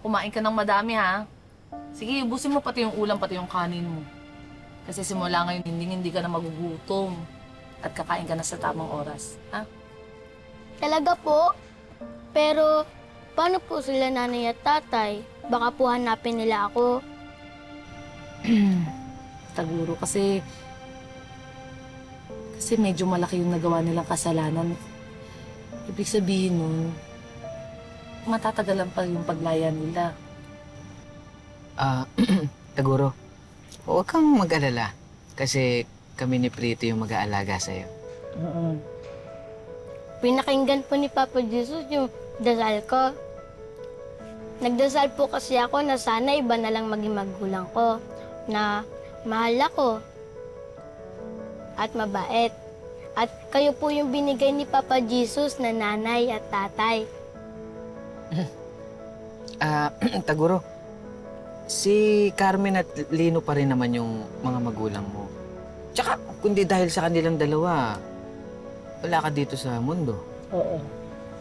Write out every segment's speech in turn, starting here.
kumain ka ng madami ha. Sige, ubusin mo pati yung ulam, pati yung kanin mo. Kasi simula ngayon, hindi ka na magugutom. At kakain ka na sa tamang oras. Ha? Talaga po? Pero, paano po sila nanay at tatay? Baka po hanapin nila ako. Taguro kasi medyo malaki yung nagawa nilang kasalanan. Ibig sabihin nun, matatagalan pa yung paglaya nila. Taguro, huwag kang mag-alala. Kasi kami ni Prito yung mag-aalaga sa'yo. Pinakinggan po ni Papa Jesus yung dasal ko. Nagdasal po kasi ako na sana iba na lang maging magulang ko. Na mahal ako. At mabait. At kayo po yung binigay ni Papa Jesus na nanay at tatay. Taguro, si Carmen at Lino pa rin naman yung mga magulang mo. Tsaka, kundi dahil sa kanilang dalawa, wala ka dito sa mundo. Oo.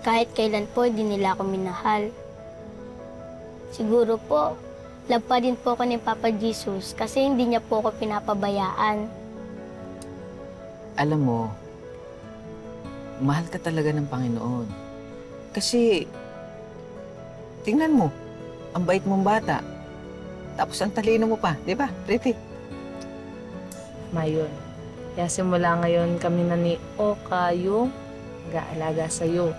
Kahit kailan po, hindi nila ako minahal. Siguro po, love pa din po ako ni Papa Jesus kasi hindi niya po ako pinapabayaan. Alam mo, mahal ka talaga ng Panginoon. Kasi, tingnan mo, ang bait mong bata. Tapos ang talino mo pa, di ba, Pretty? Mayon. Kaya simula ngayon kami na ni Oka yung mag-aalaga sa'yo.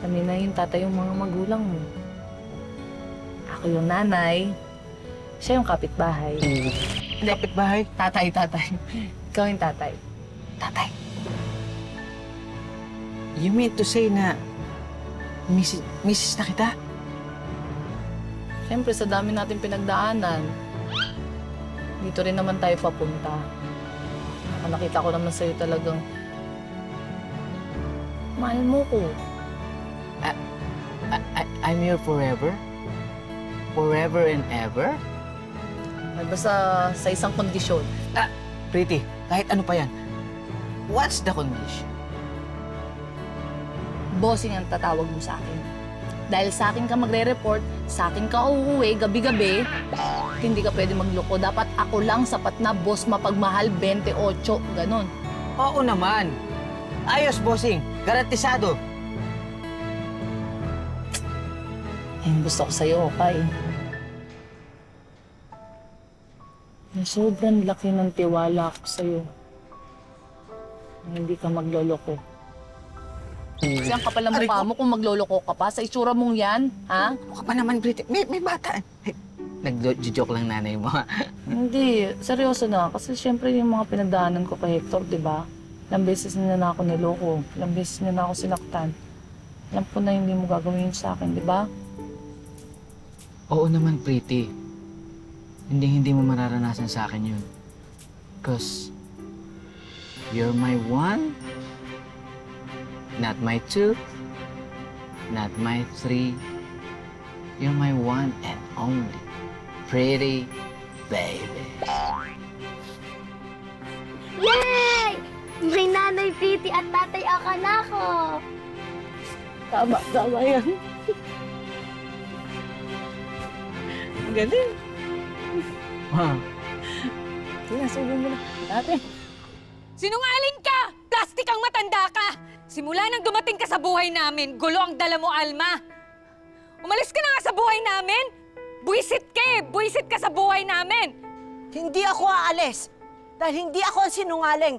Kami na yung tatay yung mga magulang mo. Ako yung nanay. Siya yung kapitbahay. Kapitbahay? Tatay. Ikaw yung tatay. Tatay. You mean to say na Mrs. na kita? Siyempre, sa dami natin pinagdaanan, dito rin naman tayo papunta. Nakita ko naman sa'yo talagang mahal mo ko. I'm your forever? Forever and ever? Ay, basta sa isang kondisyon. Pretty, kahit ano pa yan. What's the condition? Bossing ang tatawag mo sa akin. Dahil sa akin ka magre-report, sa akin ka uuwi gabi-gabi, hindi ka pwede magloko. Dapat ako lang sapat na boss mapagmahal 28, ganon. Oo naman. Ayos, bossing. Garantisado. Yung gusto ko sa'yo, okay? Yung sobrang laki ng tiwala ko sa'yo. Hindi ka magloloko. Kasi ang kapal ng mukha mo kung magloloko ka pa. Sa itsura mong yan, ha? Mukha pa naman, Pretty. May bata. Nag-joke lang nanay mo. Hindi, seryoso na. Kasi syempre yung mga pinagdaanan ko kay Hector, di ba? Ilang beses na ako niloko. Ilang beses na ako sinaktan. Alam ko na hindi mo gagawin yun sa akin, di ba? Oo naman, Pretty. Hindi mo mararanasan sa akin yun. Because you're my one, not my two, not my three. You're my one and only pretty baby. Yay! May nanay, titi at tatay ako na ako. Tama yan. Ang galing. Ha? Sinasubo mo na. Ate. Sinungaling ka! Plastic ang matanda ka! Simula nang dumating ka sa buhay namin, gulo ang dala mo, Alma. Umalis ka na nga sa buhay namin! Buisit ka eh! Buisit ka sa buhay namin! Hindi ako aalis. Dahil hindi ako ang sinungaling.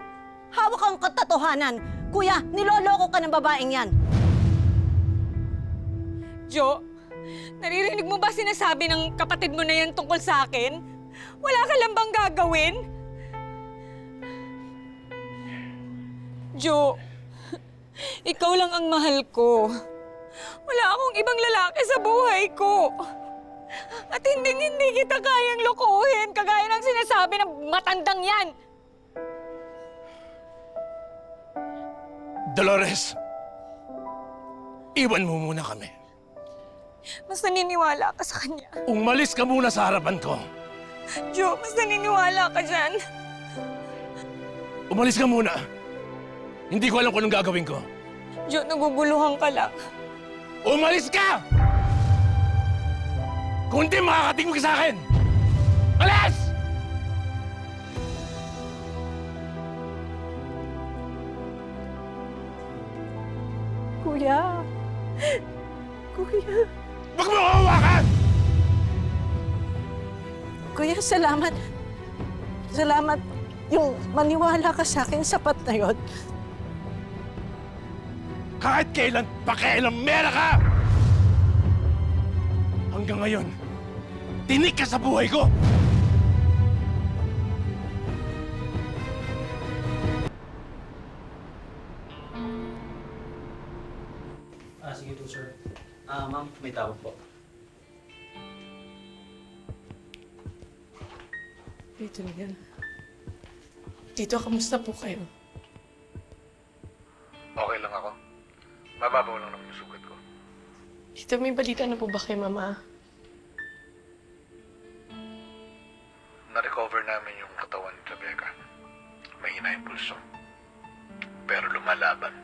Hawak ang katotohanan. Kuya, niloloko ka ng babaeng yan. Jo, naririnig mo ba sinasabi ng kapatid mo na yan tungkol sa akin? Wala ka lang bang gagawin? Jo, ikaw lang ang mahal ko. Wala akong ibang lalaki sa buhay ko. At hindi kita kayang lokohin, kagaya ng sinasabi ng matandang yan. Dolores, iwan mo muna kami. Mas naniniwala ka sa kanya. Umalis ka muna sa harapan ko. Jo, mas naniniwala ka dyan. Umalis ka muna. Hindi ko alam kung anong gagawin ko. Jo, naguguluhan ka lang. Umalis ka! Kung hindi makakatingin ka sa akin! Alis! Kuya. Kuya. Huwag mo ko hawakan! Kuya, salamat. Salamat. Yung maniwala ka sa akin, sapat na yun. Kahit kailan pakialam mera ka! Hanggang ngayon, tinik ka sa buhay ko! Sige po, sir. Ma'am, may tawag po. Dito na yan. Tito, kamusta po kayo? Okay lang ako. Mababaw lang naman yung sugat ko. Tito, may balita na po ba kay Mama? Na-recover namin yung katawan ni Rebecca. Mahina yung pulso. Pero lumalaban.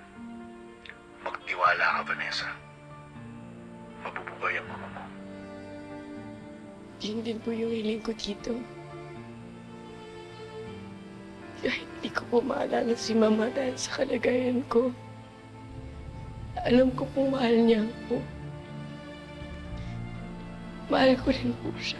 Magtiwala ka, Vanessa. Mabubuhay ang mama mo. Yun din po yung hiling ko, Tito. Kahit di ko po maalala si Mama dahil sa kalagayan ko, alam ko pong mahal niya ako. Mahal ko rin po siya.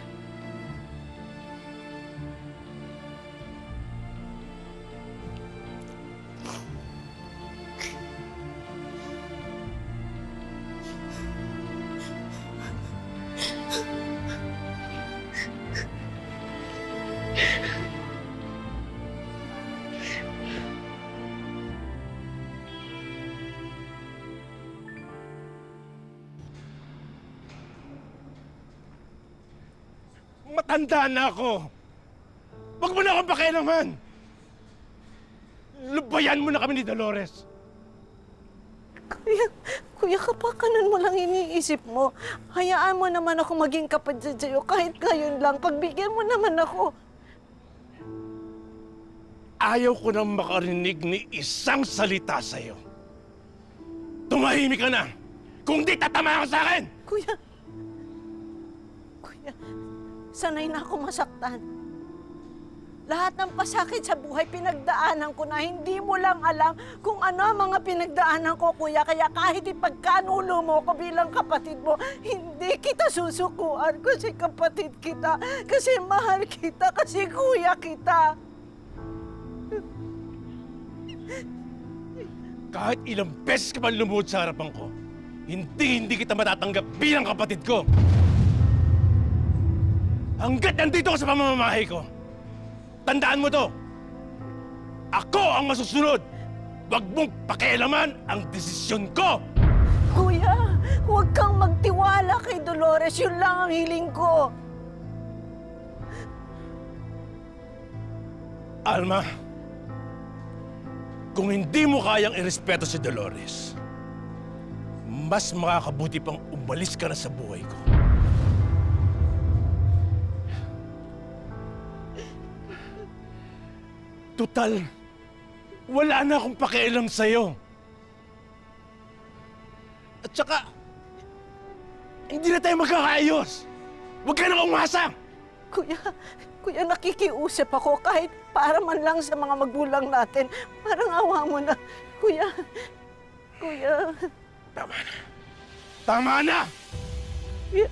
Matanda na ako! Huwag mo na akong pakialaman! Lubayan mo na kami ni Dolores! Kuya, kapakanan mo lang iniisip mo. Hayaan mo naman ako maging kapatid sa'yo kahit ngayon lang. Pagbigyan mo naman ako. Ayaw ko nang makarinig ni isang salita sa'yo. Tumahimik ka na! Kung di, tatama ka sa akin! Kuya, sanay na ako masaktan. Lahat ng pasakit sa buhay pinagdaanan ko na hindi mo lang alam kung ano ang mga pinagdaanan ko, kuya. Kaya kahit ipagkanulo mo ko bilang kapatid mo, hindi kita susukuan kasi kapatid kita, kasi mahal kita, kasi kuya kita. Kahit ilang beses ka man lumuhod sa harapan ko, hindi kita matatanggap bilang kapatid ko. Hanggat nandito ka sa pamamahay ko, tandaan mo to, ako ang masusunod. Huwag mong pakialaman ang desisyon ko! Kuya, huwag kang magtiwala kay Dolores. Yun lang ang hiling ko. Alma, kung hindi mo kayang irespeto si Dolores, mas makakabuti pang umalis ka na sa buhay ko. Tutal, wala na akong pakialam sa'yo. At saka, hindi na tayo magkakaayos. Huwag ka nang umasa! Kuya, nakikiusap ako kahit para man lang sa mga magulang natin. Parang awa mo na. Kuya. Tama na. Tama na! Kuya.